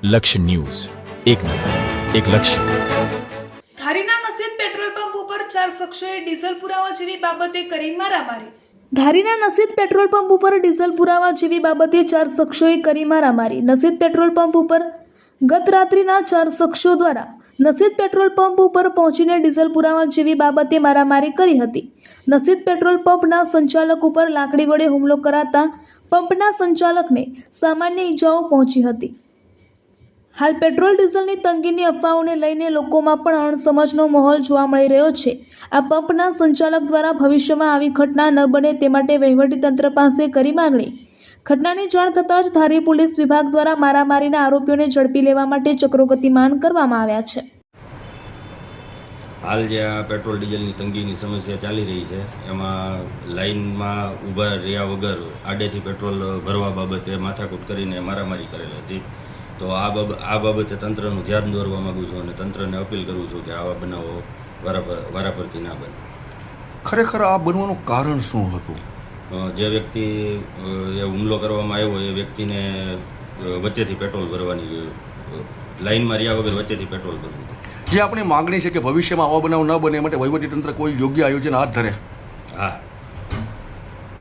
લક્ષ્ય ન્યૂઝ, એક નજર, એક લક્ષ્ય. ધારીના નસીબ પેટ્રોલ પંપ ઉપર 4 શખ્સોએ ડીઝલ પુરાવા જેવી બાબતે કરી મારામારી. ધારીના નસીબ પેટ્રોલ પંપ ઉપર ડીઝલ પુરાવા જેવી બાબતે 4 શખ્સોએ કરી મારામારી. નસીબ પેટ્રોલ પંપ ઉપર ગત રાત્રિના 4 શખ્સો દ્વારા નસીબ પેટ્રોલ પંપ ઉપર પહોંચીને ડીઝલ પુરાવા જેવી બાબતે મારામારી કરી હતી. નસીબ પેટ્રોલ પંપના સંચાલક ઉપર લાકડી વડે હુમલો કરાતા પંપના સંચાલકને સામાન્ય ઈજાઓ પહોંચી હતી. હાલ પેટ્રોલ ડીઝલની તંગીની અફવાઓને લઈને લોકોમાં પણ અણસમજનો માહોલ જોવા મળી રહ્યો છે. આ પંપના સંચાલક દ્વારા ભવિષ્યમાં આવી ઘટના ન બને તે માટે વહીવટીતંત્ર પાસે કરી માગણી. ઘટનાની જાણ થતાં જ ધારી પોલીસ વિભાગ દ્વારા મારામારીના આરોપીઓને ઝડપી લેવા માટે ચક્રો ગતિમાન કરવામાં આવ્યા છે. હાલ જે આ પેટ્રોલ ડીઝલની તંગીની સમસ્યા ચાલી રહી છે એમાં લાઇનમાં ઊભા રહ્યા વગર આડેથી પેટ્રોલ ભરવા બાબતે માથાકૂટ કરીને મારામારી કરેલ હતી. તો આ બાબતે તંત્રનું ધ્યાન દોરવા માગું છું અને તંત્રને અપીલ કરું છું કે આવા બનાવો વારાફરતી ના બને. ખરેખર આ બનવાનું કારણ શું હતું? જે વ્યક્તિ એ હુમલો કરવામાં આવ્યો એ વ્યક્તિને વચ્ચેથી પેટ્રોલ ભરવાની લાઇનમાં રહ્યા વગર વચ્ચેથી પેટ્રોલ ભરવું. જે આપણી માગણી છે કે ભવિષ્યમાં આવા બનાવ ન બને એ માટે વહીવટીતંત્ર કોઈ યોગ્ય આયોજન હાથ ધરે. હા.